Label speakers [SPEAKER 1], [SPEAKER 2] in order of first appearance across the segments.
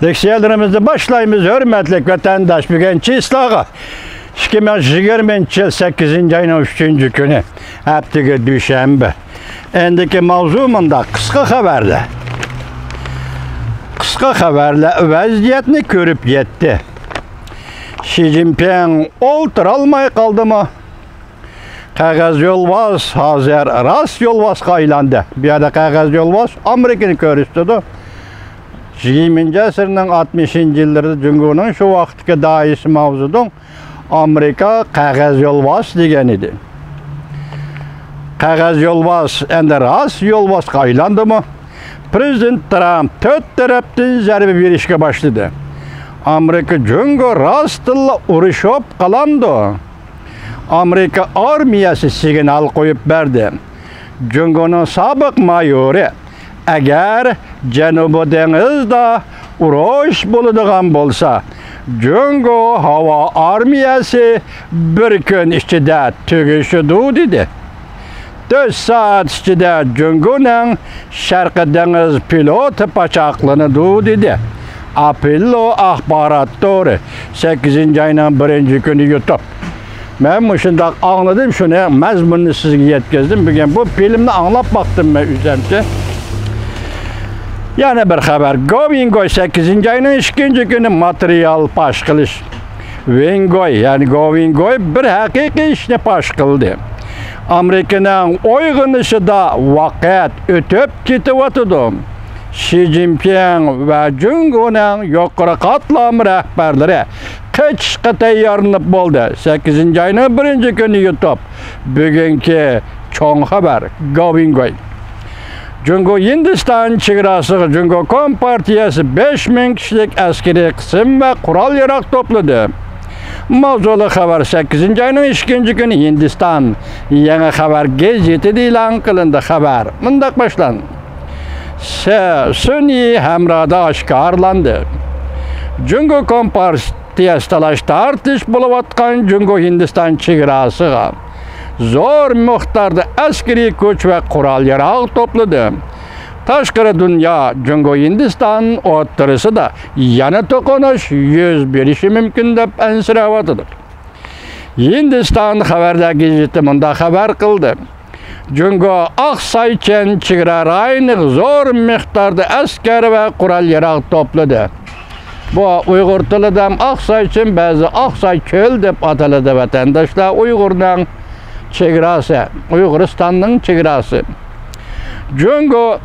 [SPEAKER 1] Leksiyalarımızda başlayımız hürmetlik vatandaş bugün Çislağa. 2020 yıl 8. ayının 3. günü. Haftaga düşenbe. Endiki mavzumunda kısa haberle. Kısa haberle vaziyetini görüp yetti. Xi Jinping oltıralmay kaldı mı? Kağız yolvaz hazır rast yolvaz kaylandı. Bir yerde kağız yolvaz Amerika'nı körüstüdü. 20. asırın 60. yılları Cumhur'un şu vaxtki daisi mavzudun Amerika kağız yolvaz degen idi. Kağız yolvaz endi rast yolvaz kaylandı mı? Prezident Trump 4 taraftan zarbe berişke başladı. Amerika Cumhur rastla uruşup kalandı. Amerika armiyası signal koyup verdi. Cumhur'un sabık mayori eğer Cenubu Deniz'de uruş bulunduğun bolsa, Cumhur hava armiyası bir gün içinde tügüşüdü dedi. 4 saat içinde Cumhur'un Şarkı Deniz pilotu paçaklanadı dedi. Apello ahbarat doğru. 8. ayının 1. günü YouTube. Ben bu şimdi anladım şunu, mezmununu sizge yetkizdim. Bugün bu filmde anlap baktım ben üzerinde. Yani bir haber. Go 8. ayının 2. günü materyal paş kılış. Wingoy yani Go bir hakiki işini paş kıldı. Amerika'nın oygunuşu da vakit ötüp getiyotudu. Xi Jinping ve Cumhur'un yukarı katlam rehberleri kıçkı tayarlanıp boldu. 8. ayının 1. günü YouTube. Bugünkü çoğun haber Go. Cumhur Hindistan çegrası Cumhur Kompartiyası 5000 kişilik askeri kısım ve kural yarak topladı. Mavzulu haber 8. ayının 2. günü Hindistan yeni haber gazeti ilan kılındı haber. Mındak başlan. Sünni hemrada aşkarlandı. Cumhur Kompartiyası tartış buluvatkan Cumhur Hindistan çegrası zor miktarda askeri güç ve kural yarak topladı. Taşkara dünya Cumhur Hindistan oturısı da yana tokunuş yüz berişi mümkün dep ensiravatıdır. Hindistan haberde gazetiminde haber kıldı. Cumhur Aksayçen çigra rayını zor miktarda asker ve kural yarak topladı. Bu Uygur tılıdan Aksayçen bazı Aksay çöl dep ataladı vatandaşlar Uygur'dan çegrası, Uyguristan'ın çegrası. Cumhur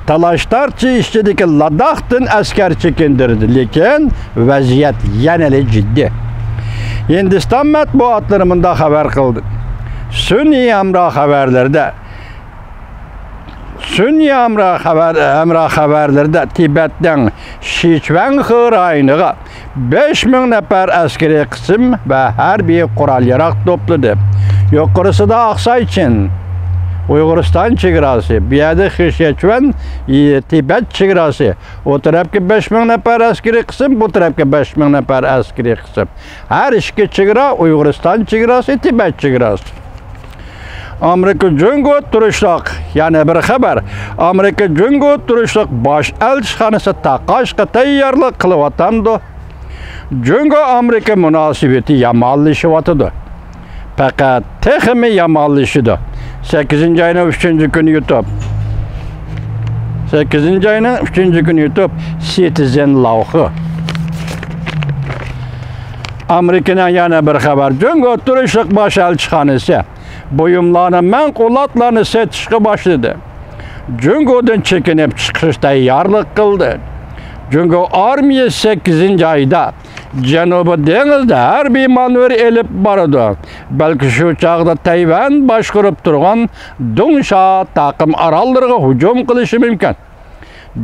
[SPEAKER 1] talaştarçı işçideki Ladak'tan asker çekindirdi. Lekin vaziyet yaneli ciddi. Hindistan matbuatlarında haber kıldı. Sünni Emrah haberlerde haberlerde Tibet'ten Sichuan rayonuna 5000 nefer askeri kısım ve her bir kural yarak topladı. Yukarısı da Aksayçin, Uyguristan çegrası, bir yerde Sichuan, Tibet çegrası. O tarafki 5000 nefer askeri kısım, bu tarafki 5000 nefer askeri kısım. Her iki çegra Uyguristan çegrası, Tibet çegrası. Amerika Cumhur turuşluk yani bir haber. Amerika Cumhur turuşluk baş elçixanası taqaşqa tayyorlik qılıvatandı. Cumhur Amerika münasibeti yamanlaşıvatıdı. Fakat texmi yamanlaşıdı. 8. ayının 3. günü YouTube. 8. ayının 3. günü YouTube Citizen Law'ı. Amerika'nın yana bir haber. Cumhur turuşluk baş elçixanası buyumlarını, menkulatlarını satışa başladı. Cumhur'dan çekinip çıkışta yarlık kıldı. Cumhur armiya 8. ayda Cenubu Deniz'de her bir manevr elip barıdı. Belki şu çağda Tayvan başkurup durgan Dungsha takım arallarına hücum kılışı mümkün.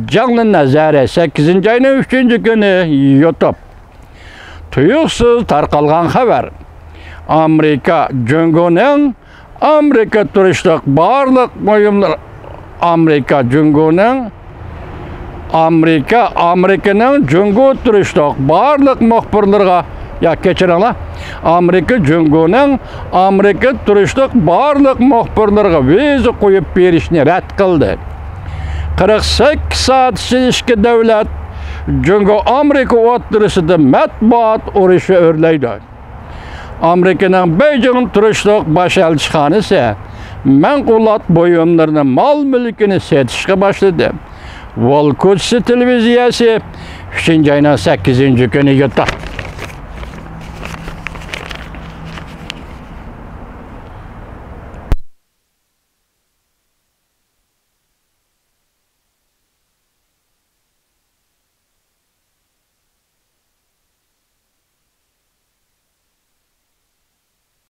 [SPEAKER 1] Canlı nazarı 8. ayının 3. günü YouTube. Tuyuksuz tarqalgan haber. Amerika Cumhur'un Amerika turuşluk barlık buyumlar Amerika'nın Cumhur turuşluk barlık muhbirlerine ya keçirinler. Amerika Cumhur'un Amerika turuşluk barlık muhbirlerine vize koyup berişini rad kıldı. 48 saat içki devlet Çünkü Amerika o'ttirishida matbuot urushi o'rlaydi. Amerika'nın Beijing turishliq bosh elchixonasi ise manqulat buyumlarini mal mülkini setishga başladı. Volkutsi televiziyasi 3. ayının 8. günü yutdi.